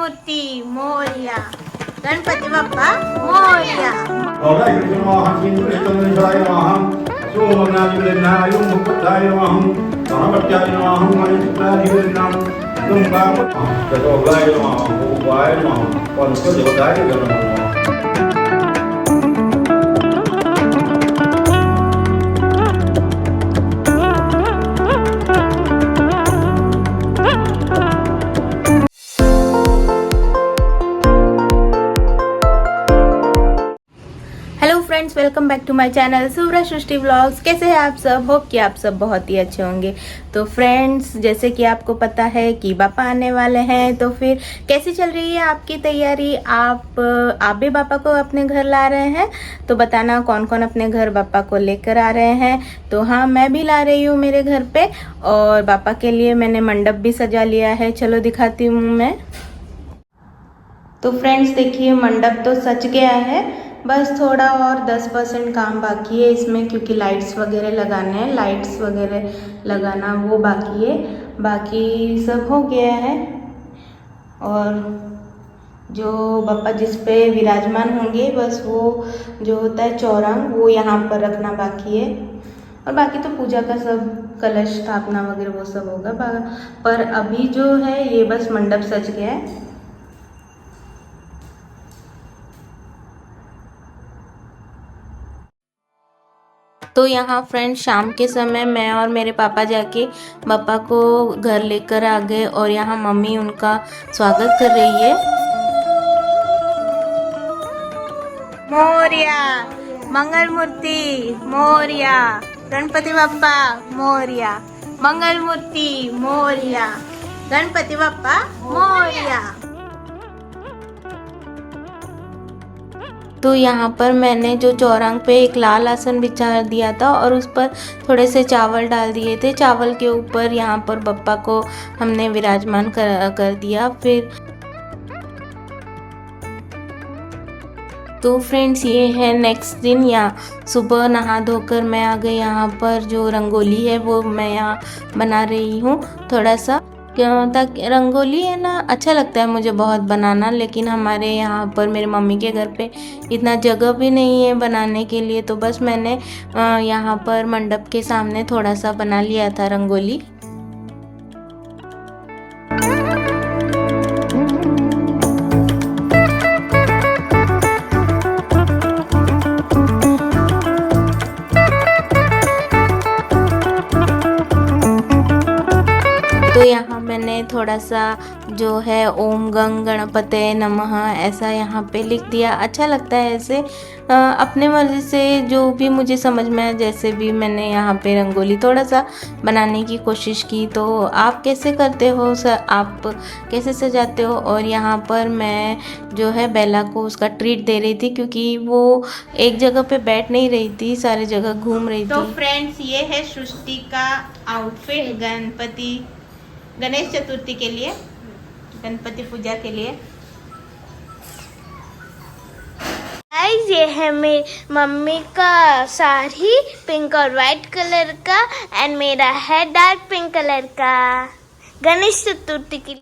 Mangalmurti Morya, Ganpati Bappa Morya. Friends, welcome back to my channel Suraj Srishti vlogs. कैसे हैं आप सब? होप कि आप सब बहुत ही अच्छे होंगे। तो फ्रेंड्स, जैसे कि आपको पता है कि पापा आने वाले हैं, तो फिर कैसी चल रही है आपकी तैयारी? आप भी पापा को अपने घर ला रहे हैं? तो बताना कौन कौन अपने घर पापा को लेकर आ रहे हैं। तो हाँ, मैं भी ला रही हूँ मेरे घर पे, और पापा के लिए मैंने मंडप भी सजा लिया है। चलो दिखाती हूँ मैं। तो फ्रेंड्स देखिए, मंडप तो सज गया है, बस थोड़ा और 10% काम बाकी है इसमें, क्योंकि लाइट्स वगैरह लगाने हैं, लाइट्स वगैरह लगाना वो बाकी है। बाकी सब हो गया है। और जो बाप्पा जिस पे विराजमान होंगे, बस वो जो होता है चौरंग, वो यहाँ पर रखना बाकी है। और बाकी तो पूजा का सब कलश स्थापना वगैरह वो सब होगा। पर अभी जो है ये बस मंडप सज गया है। तो यहाँ फ्रेंड्स, शाम के समय मैं और मेरे पापा जाके पापा को घर लेकर आ गए, और यहाँ मम्मी उनका स्वागत कर रही है। मोरया, मंगलमूर्ति मोरया, गणपति बाप्पा मोरया, मंगलमूर्ति मोरया, गणपति बाप्पा मोरया। तो यहाँ पर मैंने जो चौरंग पे एक लाल आसन बिछा दिया था, और उस पर थोड़े से चावल डाल दिए थे। चावल के ऊपर यहाँ पर बप्पा को हमने विराजमान कर दिया। फिर तो फ्रेंड्स, ये है नेक्स्ट दिन। यहाँ सुबह नहा धोकर मैं आ गई। यहाँ पर जो रंगोली है वो मैं यहाँ बना रही हूँ थोड़ा सा, ताकि रंगोली है ना, अच्छा लगता है मुझे बहुत बनाना। लेकिन हमारे यहाँ पर मेरे मम्मी के घर पे इतना जगह भी नहीं है बनाने के लिए, तो बस मैंने यहाँ पर मंडप के सामने थोड़ा सा बना लिया था रंगोली। तो यहाँ मैंने थोड़ा सा जो है ओम गंग गणपते नमः ऐसा यहाँ पे लिख दिया। अच्छा लगता है ऐसे, अपने मर्जी से जो भी मुझे समझ में आया, जैसे भी मैंने यहाँ पे रंगोली थोड़ा सा बनाने की कोशिश की। तो आप कैसे करते हो सर? आप कैसे सजाते हो? और यहाँ पर मैं जो है बेला को उसका ट्रीट दे रही थी, क्योंकि वो एक जगह पे बैठ नहीं रही थी, सारी जगह घूम रही थी। तो फ्रेंड्स, ये है सृष्टि का आउटफिट गणेश चतुर्थी के लिए, गणपति पूजा के लिए। गाइस, ये है मेरी मम्मी का साड़ी पिंक और वाइट कलर का, एंड मेरा है डार्क पिंक कलर का, गणेश चतुर्थी के लिए।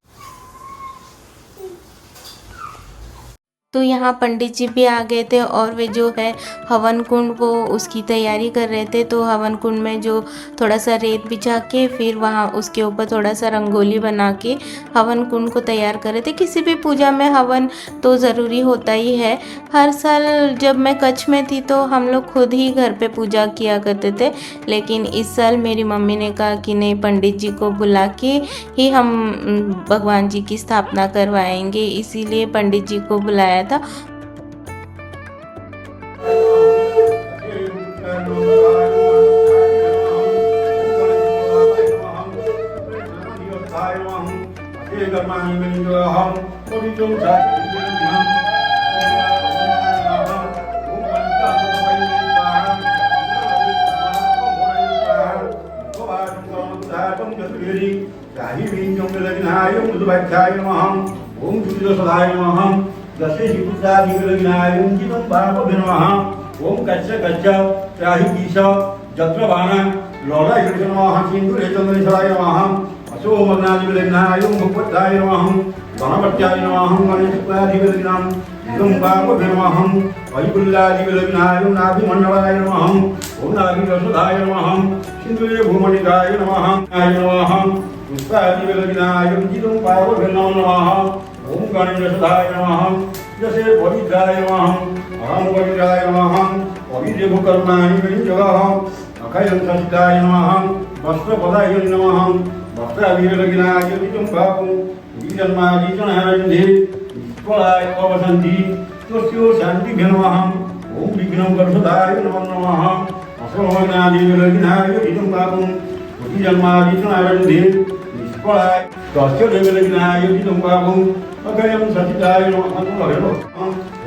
तो यहाँ पंडित जी भी आ गए थे, और वे जो है हवन कुंड को उसकी तैयारी कर रहे थे। तो हवन कुंड में जो थोड़ा सा रेत बिछा के, फिर वहाँ उसके ऊपर थोड़ा सा रंगोली बना के हवन कुंड को तैयार कर रहे थे। किसी भी पूजा में हवन तो ज़रूरी होता ही है। हर साल जब मैं कच्छ में थी तो हम लोग खुद ही घर पे पूजा किया करते थे, लेकिन इस साल मेरी मम्मी ने कहा कि नहीं, पंडित जी को बुला के ही हम भगवान जी की स्थापना करवाएंगे, इसीलिए पंडित जी को बुलाया था। ओम कच्च कच्च त्राहि कीश जत्रबाण लोला नमः सिंधु चंद्रेश्वराय नमः अशो मग्नादिविलग्नाय भगवताय नमः गणपत्याय नमः गणेशाधिपतिनां इदं पापविनमः वैकुल्याधिपतिनाय नाभिमण्डलाय नमः ओम नाभिरसदाय नमः सिंधुये भूमणिकाय नमः पुष्पाधिपतिनाय इदं पापविनमः नमः ओम गणेशाय नमः जसे पवित्राय नमः अहं पवित्राय नमः पवित्रभूकर्माणि विनियोगः अखयं सचिताय नमः वस्त्रपदाय नमः वस्त्राभिरगिनाय इदं पापं जन्मादिजनहरन्धे निष्फलाय अवसन्ति तस्यो शान्तिभ्यो नमः ओम विघ्नं कर्षदाय नमो नमः असमनादिविरगिनाय इदं पापं जन्मादिजनहरन्धे निष्फलाय तस्यो देवलगिनाय इदं पापं अखयं सचिताय नमः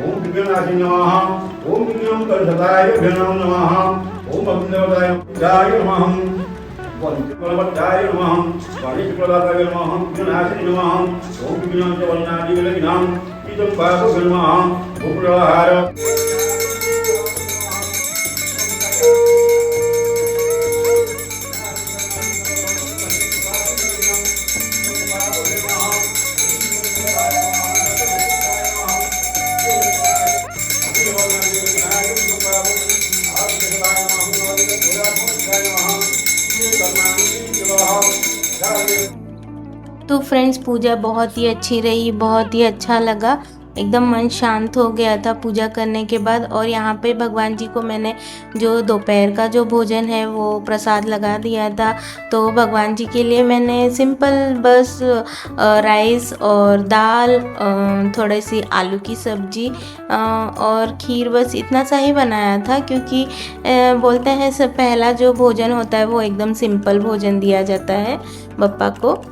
ओम विघ्नाशिने नमः ओम विघ्नं कर्षदाय नमः ओम अग्निदेवताय नमः गणपत्याय नमः गणेशप्रदाताय नमः विघ्नाशिने नमः ओम विघ्नं च वन्नादिविलग्नां इदं पापं नमः भूप्रहार तो फ्रेंड्स पूजा बहुत ही अच्छी रही, बहुत ही अच्छा लगा, एकदम मन शांत हो गया था पूजा करने के बाद। और यहाँ पे भगवान जी को मैंने जो दोपहर का जो भोजन है वो प्रसाद लगा दिया था। तो भगवान जी के लिए मैंने सिंपल बस राइस और दाल, थोड़ी सी आलू की सब्जी और खीर, बस इतना सा ही बनाया था, क्योंकि बोलते हैं सब पहला जो भोजन होता है वो एकदम सिंपल भोजन दिया जाता है बप्पा को।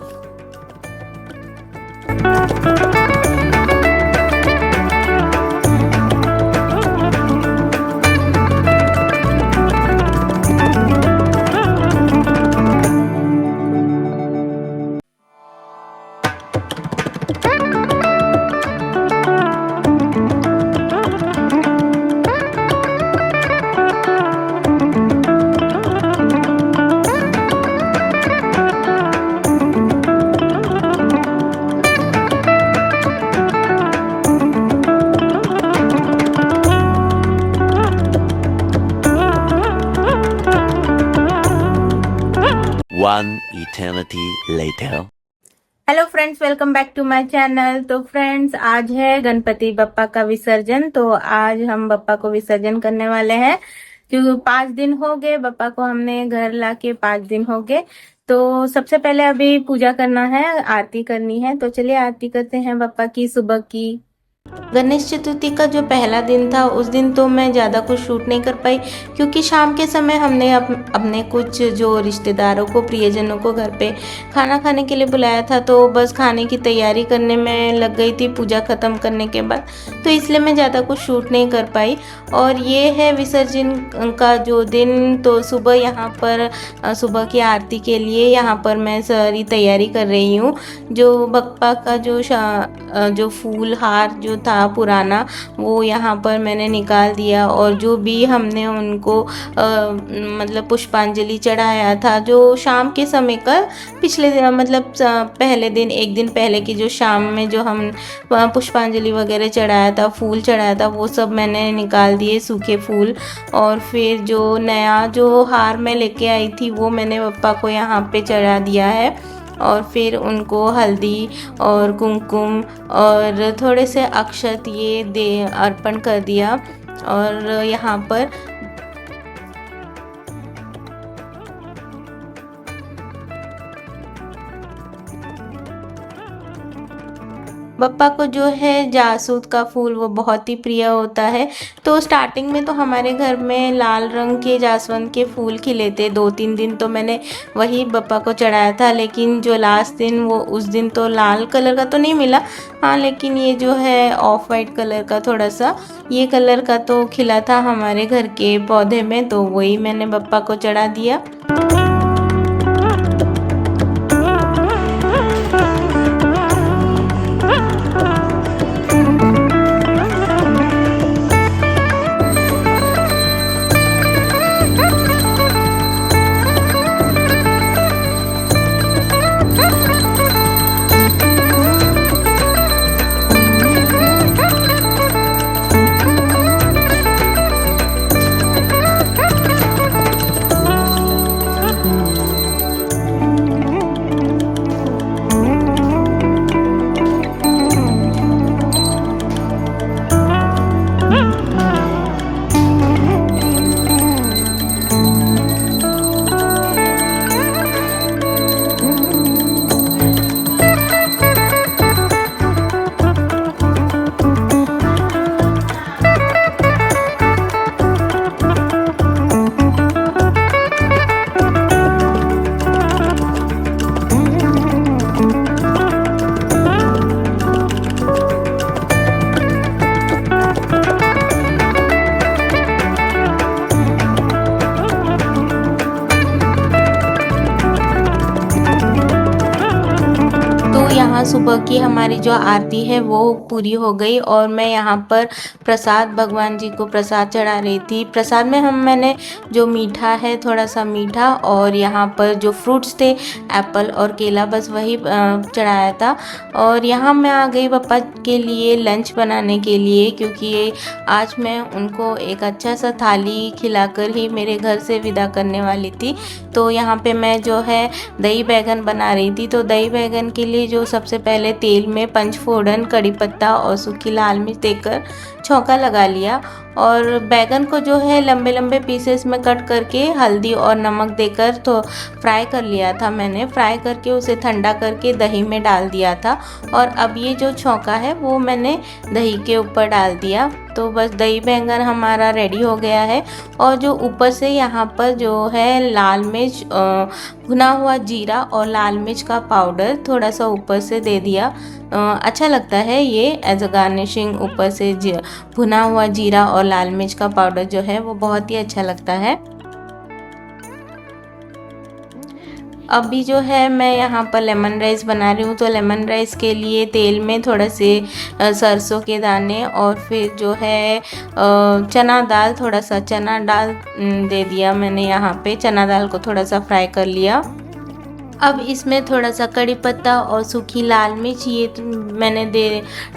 One eternity later. Hello friends, welcome back to my channel. तो फ्रेंड्स आज है गणपति बप्पा का विसर्जन। तो आज हम बप्पा को विसर्जन करने वाले हैं, क्योंकि 5 दिन हो गए बप्पा को हमने घर लाके, 5 दिन हो गए। तो सबसे पहले अभी पूजा करना है, आरती करनी है। तो चलिए आरती करते हैं बप्पा की सुबह की। गणेश चतुर्थी का जो पहला दिन था उस दिन तो मैं ज़्यादा कुछ शूट नहीं कर पाई, क्योंकि शाम के समय हमने अपने कुछ जो रिश्तेदारों को, प्रियजनों को घर पे खाना खाने के लिए बुलाया था। तो बस खाने की तैयारी करने में लग गई थी पूजा ख़त्म करने के बाद, तो इसलिए मैं ज़्यादा कुछ शूट नहीं कर पाई। और ये है विसर्जन का जो दिन। तो सुबह यहाँ पर सुबह की आरती के लिए यहाँ पर मैं सारी तैयारी कर रही हूँ। जो बप्पा का जो फूल हार जो था पुराना, वो यहाँ पर मैंने निकाल दिया। और जो भी हमने उनको मतलब पुष्पांजलि चढ़ाया था, जो शाम के समय का पिछले दिन, मतलब पहले दिन, एक दिन पहले की जो शाम में जो हम पुष्पांजलि वगैरह चढ़ाया था, फूल चढ़ाया था, वो सब मैंने निकाल दिए, सूखे फूल। और फिर जो नया जो हार मैं लेके आई थी वो मैंने बप्पा को यहाँ पे चढ़ा दिया है। और फिर उनको हल्दी और कुमकुम और थोड़े से अक्षत ये दे अर्पण कर दिया। और यहाँ पर बप्पा को जो है जासूद का फूल वो बहुत ही प्रिय होता है। तो स्टार्टिंग में तो हमारे घर में लाल रंग के जासवंत के फूल खिले थे, 2-3 दिन तो मैंने वही बप्पा को चढ़ाया था। लेकिन जो लास्ट दिन, वो उस दिन तो लाल कलर का तो नहीं मिला, हाँ, लेकिन ये जो है ऑफ वाइट कलर का, थोड़ा सा ये कलर का तो खिला था हमारे घर के पौधे में, तो वही मैंने बप्पा को चढ़ा दिया। सुबह की हमारी जो आरती है वो पूरी हो गई और मैं यहाँ पर प्रसाद भगवान जी को प्रसाद चढ़ा रही थी। प्रसाद में मैंने जो मीठा है थोड़ा सा मीठा और यहाँ पर जो फ्रूट्स थे एप्पल और केला बस वही चढ़ाया था। और यहाँ मैं आ गई पापा के लिए लंच बनाने के लिए, क्योंकि आज मैं उनको एक अच्छा सा थाली खिलाकर ही मेरे घर से विदा करने वाली थी। तो यहाँ पे मैं जो है दही बैगन बना रही थी। तो दही बैगन के लिए जो सबसे पहले तेल में पंचफोड़न, कड़ी पत्ता और सूखी लाल मिर्च देकर छौंका लगा लिया और बैगन को जो है लंबे लंबे पीसेस में कट करके हल्दी और नमक देकर तो फ्राई कर लिया था। मैंने फ्राई करके उसे ठंडा करके दही में डाल दिया था और अब ये जो छौंका है वो मैंने दही के ऊपर डाल दिया। तो बस दही बैंगन हमारा रेडी हो गया है। और जो ऊपर से यहाँ पर जो है लाल मिर्च, भुना हुआ जीरा और लाल मिर्च का पाउडर थोड़ा सा ऊपर से दे दिया। अच्छा लगता है ये एज अ गार्निशिंग। ऊपर से भुना हुआ जीरा और लाल मिर्च का पाउडर जो है वो बहुत ही अच्छा लगता है। अभी जो है मैं यहाँ पर लेमन राइस बना रही हूँ। तो लेमन राइस के लिए तेल में थोड़ा से सरसों के दाने और फिर जो है चना दाल, थोड़ा सा चना दाल दे दिया मैंने। यहाँ पे चना दाल को थोड़ा सा फ्राई कर लिया। अब इसमें थोड़ा सा कड़ी पत्ता और सूखी लाल मिर्च ये मैंने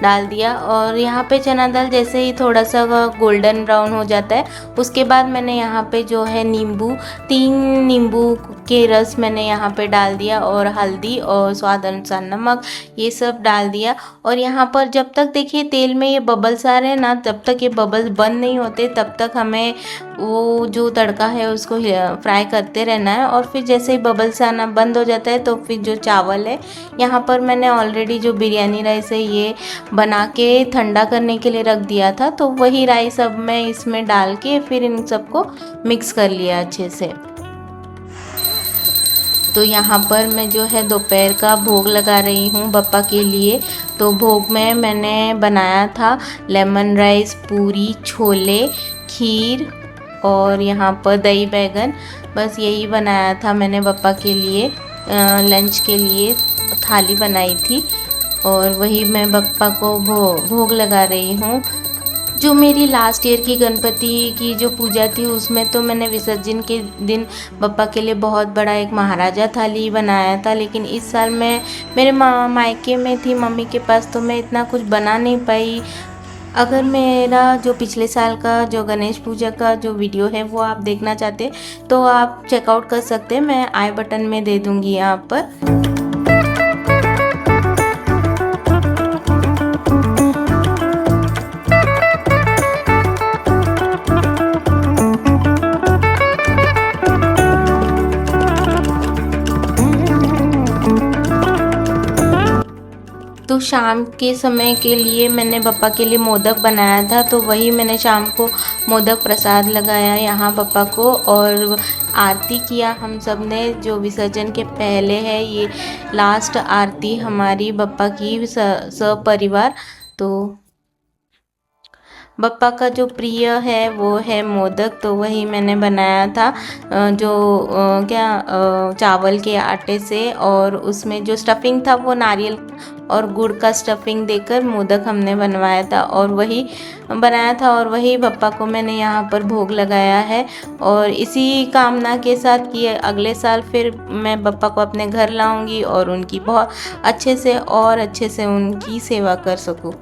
डाल दिया। और यहाँ पे चना दाल जैसे ही थोड़ा सा गोल्डन ब्राउन हो जाता है उसके बाद मैंने यहाँ पे जो है नींबू, 3 नींबू के रस मैंने यहाँ पे डाल दिया और हल्दी और स्वाद अनुसार नमक ये सब डाल दिया। और यहाँ पर जब तक देखिए तेल में ये बबल्स आ रहे हैं ना, तब तक ये बबल्स बंद नहीं होते, तब तक हमें वो जो तड़का है उसको फ्राई करते रहना है। और फिर जैसे ही बबल्स आना बंद हो जाता है तो फिर जो चावल है, यहाँ पर मैंने ऑलरेडी जो बिरयानी राइस है ये बना के ठंडा करने के लिए रख दिया था। तो वही राइस अब मैं इसमें डाल के फिर इन सबको मिक्स कर लिया अच्छे से। तो यहाँ पर मैं जो है दोपहर का भोग लगा रही हूँ बप्पा के लिए। तो भोग में मैंने बनाया था लेमन राइस, पूरी, छोले, खीर और यहाँ पर दही बैगन, बस यही बनाया था मैंने बप्पा के लिए। लंच के लिए थाली बनाई थी और वही मैं बप्पा को भोग लगा रही हूँ। जो मेरी लास्ट ईयर की गणपति की जो पूजा थी उसमें तो मैंने विसर्जन के दिन बप्पा के लिए बहुत बड़ा एक महाराजा थाली बनाया था। लेकिन इस साल मैं मेरे मायके में थी मम्मी के पास, तो मैं इतना कुछ बना नहीं पाई। अगर मेरा जो पिछले साल का जो गणेश पूजा का जो वीडियो है वो आप देखना चाहते तो आप चेकआउट कर सकते हैं, मैं आई बटन में दे दूँगी यहाँ पर। तो शाम के समय के लिए मैंने बप्पा के लिए मोदक बनाया था, तो वही मैंने शाम को मोदक प्रसाद लगाया यहाँ बप्पा को। और आरती किया हम सब ने, जो विसर्जन के पहले है ये लास्ट आरती हमारी बप्पा की सपरिवार। तो बप्पा का जो प्रिय है वो है मोदक, तो वही मैंने बनाया था जो चावल के आटे से। और उसमें जो स्टफिंग था वो नारियल और गुड़ का स्टफिंग देकर मोदक हमने बनवाया था और वही बनाया था और वही बप्पा को मैंने यहाँ पर भोग लगाया है। और इसी कामना के साथ कि अगले साल फिर मैं बप्पा को अपने घर लाऊंगी और उनकी बहुत अच्छे से उनकी सेवा कर सकूँ।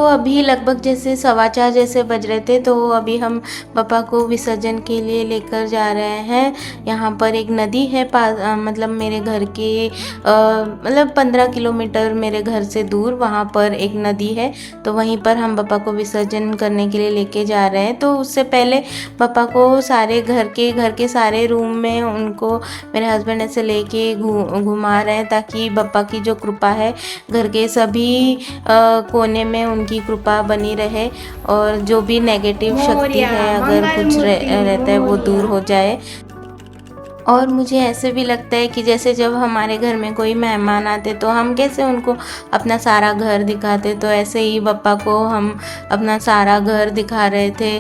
अभी लगभग जैसे 4:15 जैसे बज रहे थे, तो अभी हम बप्पा को विसर्जन के लिए लेकर जा रहे हैं। यहाँ पर एक नदी है मतलब मेरे घर के मतलब 15 किलोमीटर मेरे घर से दूर वहाँ पर एक नदी है, तो वहीं पर हम बप्पा को विसर्जन करने के लिए लेके जा रहे हैं। तो उससे पहले बप्पा को सारे घर के सारे रूम में उनको मेरे हस्बैंड ऐसे लेके घुमा रहे हैं, ताकि बप्पा की जो कृपा है घर के सभी कोने में उनकी कृपा बनी रहे और जो भी नेगेटिव शक्ति है अगर कुछ रहता है वो दूर हो जाए। और मुझे ऐसे भी लगता है कि जैसे जब हमारे घर में कोई मेहमान आते तो हम कैसे उनको अपना सारा घर दिखाते, तो ऐसे ही बप्पा को हम अपना सारा घर दिखा रहे थे।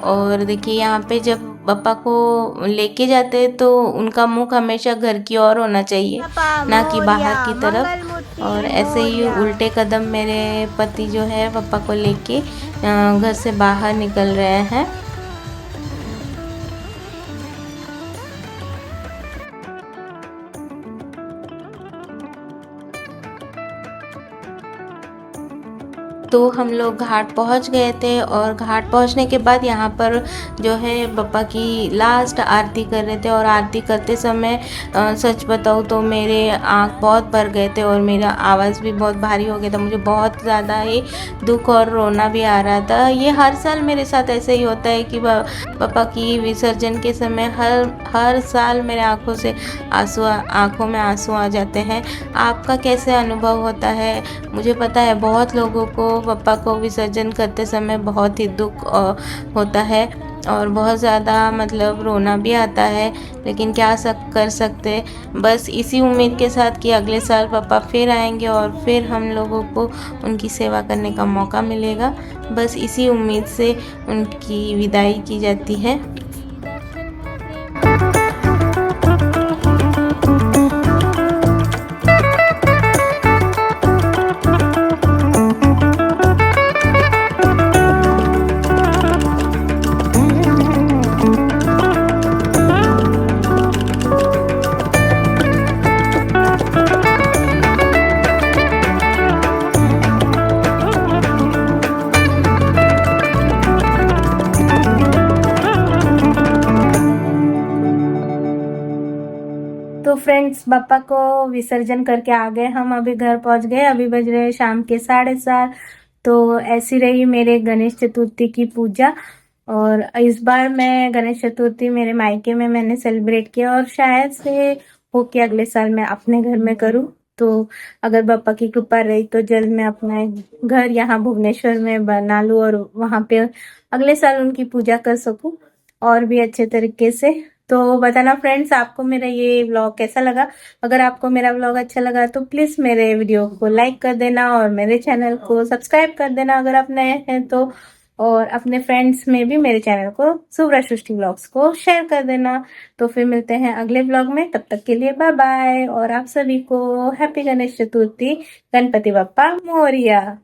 और देखिए यहाँ पे जब बप्पा को लेके जाते तो उनका मुख हमेशा घर की ओर होना चाहिए, ना कि बाहर की तरफ। और ऐसे ही उल्टे कदम मेरे पति जो है बप्पा को लेके घर से बाहर निकल रहे हैं। तो हम लोग घाट पहुंच गए थे और घाट पहुंचने के बाद यहाँ पर जो है बप्पा की लास्ट आरती कर रहे थे। और आरती करते समय सच बताऊँ तो मेरे आँख बहुत भर गए थे और मेरा आवाज़ भी बहुत भारी हो गया था। मुझे बहुत ज़्यादा ही दुख और रोना भी आ रहा था। ये हर साल मेरे साथ ऐसे ही होता है कि बप्पा की विसर्जन के समय हर साल मेरे आँखों में आंसू आ जाते हैं। आपका कैसे अनुभव होता है? मुझे पता है बहुत लोगों को बप्पा को विसर्जन करते समय बहुत ही दुख होता है और बहुत ज़्यादा मतलब रोना भी आता है, लेकिन क्या कर सकते। बस इसी उम्मीद के साथ कि अगले साल पापा फिर आएंगे और फिर हम लोगों को उनकी सेवा करने का मौका मिलेगा। बस इसी उम्मीद से उनकी विदाई की जाती है। तो फ्रेंड्स बप्पा को विसर्जन करके आ गए हम, अभी घर पहुंच गए। अभी बज रहे शाम के 7:30। तो ऐसी रही मेरे गणेश चतुर्थी की पूजा। और इस बार मैं गणेश चतुर्थी मेरे मायके में मैंने सेलिब्रेट किया और शायद से हो कि अगले साल मैं अपने घर में करूं। तो अगर बप्पा की कृपा रही तो जल्द मैं अपना घर यहाँ भुवनेश्वर में बना लूं और वहां पे अगले साल उनकी पूजा कर सकूं और भी अच्छे तरीके से। तो बताना फ्रेंड्स आपको मेरा ये व्लॉग कैसा लगा। अगर आपको मेरा व्लॉग अच्छा लगा तो प्लीज मेरे वीडियो को लाइक कर देना और मेरे चैनल को सब्सक्राइब कर देना अगर आप नए हैं तो। और अपने फ्रेंड्स में भी मेरे चैनल को शुभ्रा सृष्टि व्लॉग्स को शेयर कर देना। तो फिर मिलते हैं अगले व्लॉग में, तब तक के लिए बाय बाय। और आप सभी को हैप्पी गणेश चतुर्थी, गणपति बप्पा मोरिया।